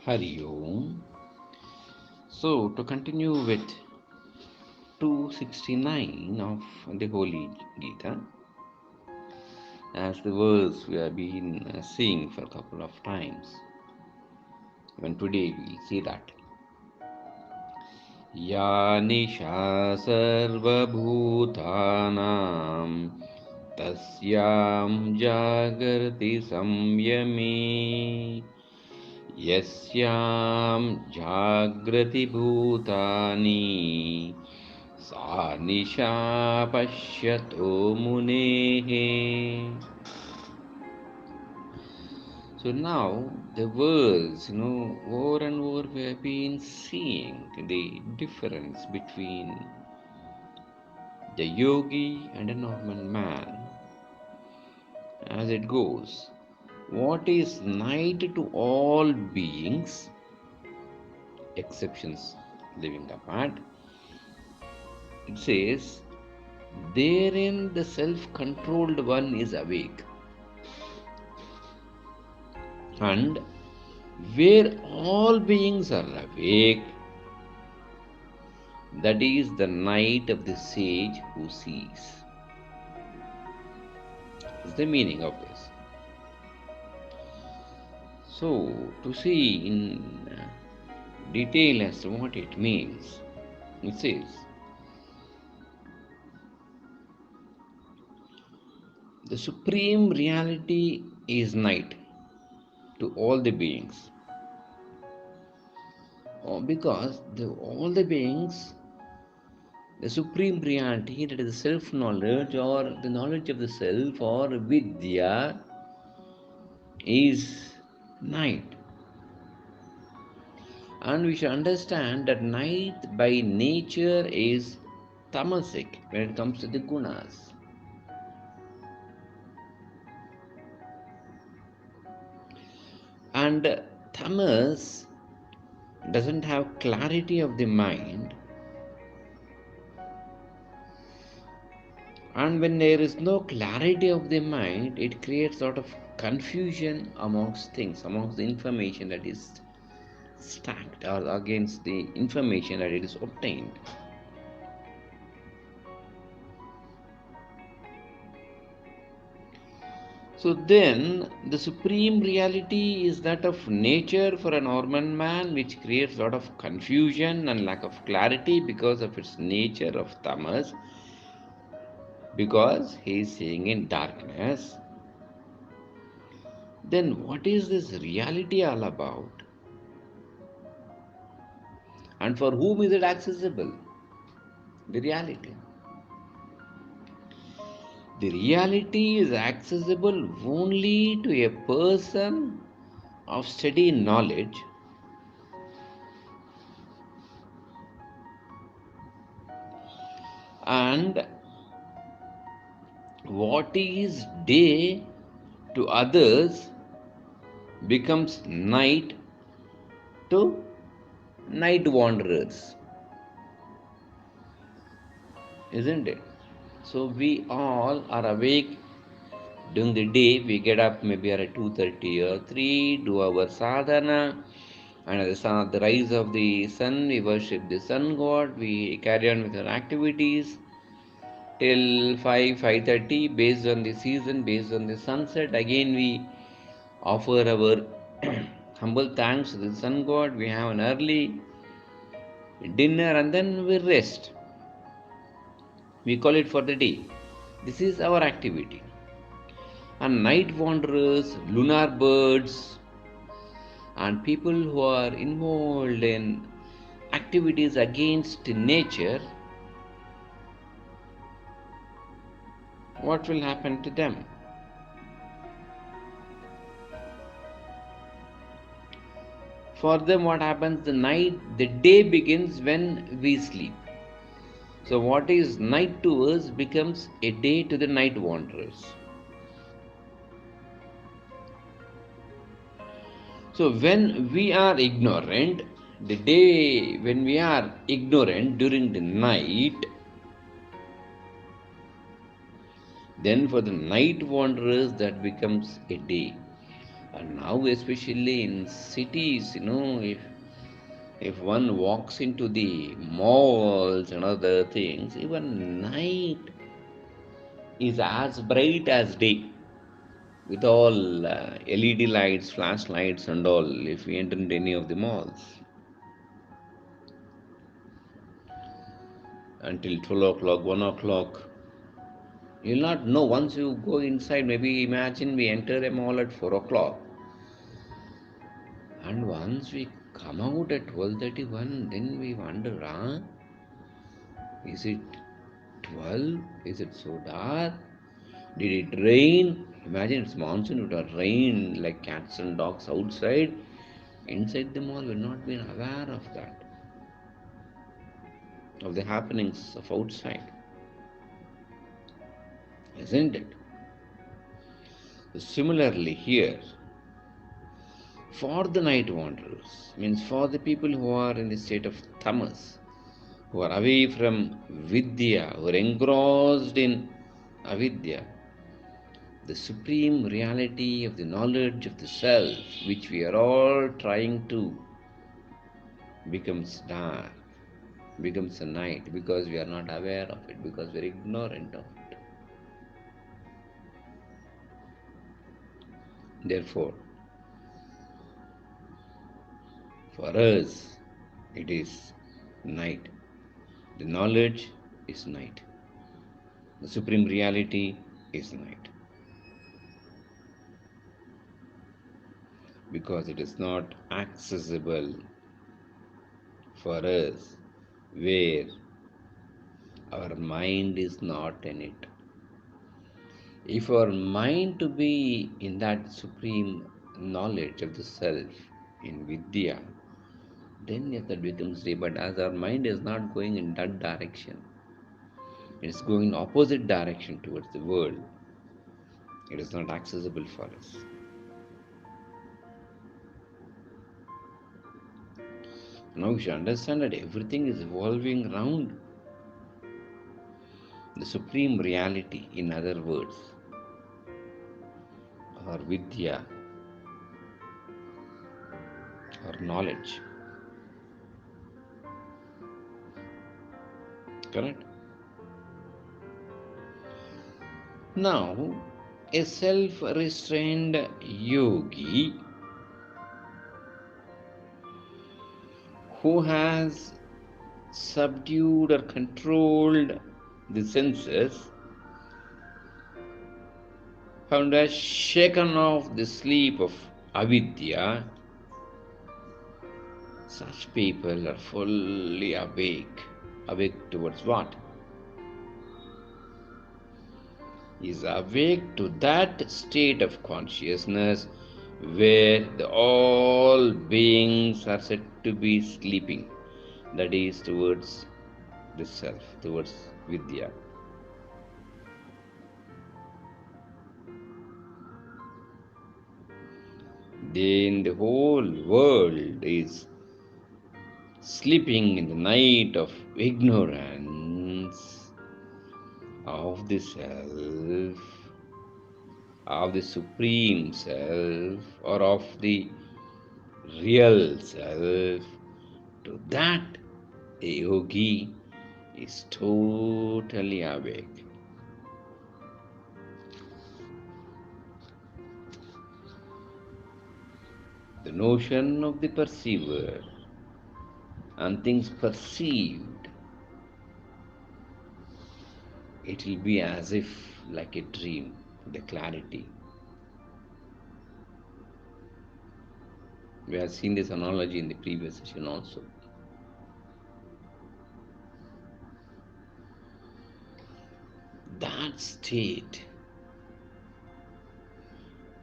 Hari Om. So, to continue with 269 of the Holy Gita, as the verse we have been seeing for a couple of times, even today we'll see that. Ya nisha sarvabhutanam tasyam jagarti samyame यस्यां जाग्रति भूतानि सा निशा पश्यतो मुनेः. So now the words, over and over we have been seeing the difference between the yogi and a normal man as it goes. What is night to all beings, exceptions leaving apart, it says, therein the self controlled one is awake. And where all beings are awake, that is the night of the sage who sees. Is the meaning of this. So, to see in detail as to what it means, it says, the supreme reality is night to all the beings. Because all the beings, the supreme reality, that is self-knowledge or the knowledge of the self or vidya, is night. And we should understand that night by nature is tamasic when it comes to the gunas. And tamas doesn't have clarity of the mind. And when there is no clarity of the mind, it creates sort of confusion amongst things, amongst the information that is stacked or against the information that it is obtained. So then, the supreme reality is that of nature for a normal man, which creates a lot of confusion and lack of clarity because of its nature of tamas, because he is seeing in darkness. Then, what is this reality all about? And for whom is it accessible? The reality. The reality is accessible only to a person of steady knowledge and what is day to others becomes night to night wanderers, isn't it? So we all are awake during the day. We get up maybe at 2:30 or 3, do our sadhana, and at the rise of the sun, we worship the sun god. We carry on with our activities till 5:30 based on the season, based on the sunset. Again, we offer our humble thanks to the sun god. We have an early dinner and then we rest. We call it for the day. This is our activity. And night wanderers, lunar birds, and people who are involved in activities against nature, what will happen to them? For them, what happens? The day begins when we sleep. So, what is night to us becomes a day to the night wanderers. So, when we are ignorant, the day when we are ignorant during the night, then for the night wanderers that becomes a day. And now, especially in cities, if one walks into the malls and other things, even night is as bright as day with all LED lights, flashlights, and all. If we enter into any of the malls until 12 o'clock, 1 o'clock, you'll not know. Once you go inside, maybe imagine we enter a mall at 4 o'clock, and once we come out at 12:31, then we wonder, is it 12? Is it so dark? Did it rain? Imagine it's monsoon, it would have rained like cats and dogs outside. Inside the mall, we've not been aware of that, of the happenings of outside, isn't it? Similarly, here, for the night wanderers, means for the people who are in the state of tamas, who are away from vidya, who are engrossed in avidya, the supreme reality of the knowledge of the self, which we are all trying to, becomes dark, becomes a night, because we are not aware of it, because we are ignorant of it. Therefore, for us, it is night. The knowledge is night. The supreme reality is night. Because it is not accessible for us, where our mind is not in it. If our mind to be in that supreme knowledge of the self, in Vidya, then yes, that becomes day. But as our mind is not going in that direction, it is going in opposite direction towards the world, it is not accessible for us. Now we should understand that everything is evolving around the supreme reality, in other words, or Vidya, or knowledge. Correct? Now, a self restrained yogi who has subdued or controlled the senses and has shaken off the sleep of avidya, such people are fully awake. Awake towards what? Is awake to that state of consciousness where all beings are said to be sleeping. That is towards the self, towards Vidya. Then the whole world is sleeping in the night of ignorance of the self, of the supreme self, or of the real self. To that, a yogi is totally awake. The notion of the perceiver and things perceived, it will be as if like a dream, the clarity. We have seen this analogy in the previous session also. That state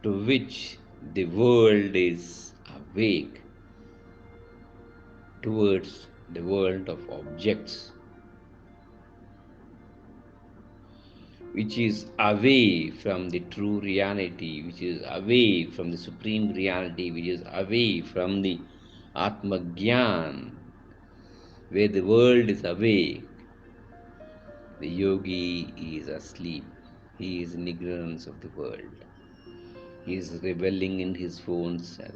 to which the world is awake towards the world of objects, which is away from the true reality, which is away from the supreme reality, which is away from the Atma Gyan, where the world is awake, the yogi is asleep. He is in ignorance of the world. He is reveling in his own self.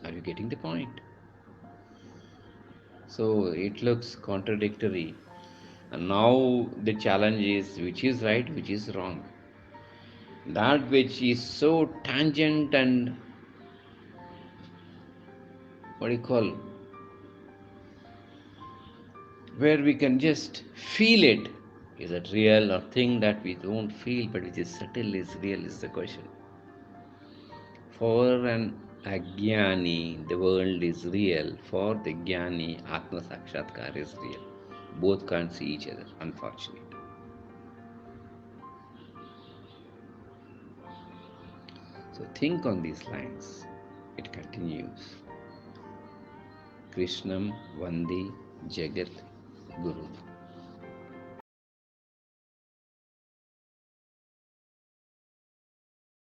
Are you getting the point? So it looks contradictory. And now the challenge is which is right, which is wrong. That which is so tangent and what do you call, where we can just feel it. Is it real or thing that we don't feel but which is subtle is real is the question. For an Agyani, the world is real. For the Jnani, Atma Sakshatkar is real. Both can't see each other, unfortunately. So think on these lines. It continues. Krishnam Vande Jagat Guru.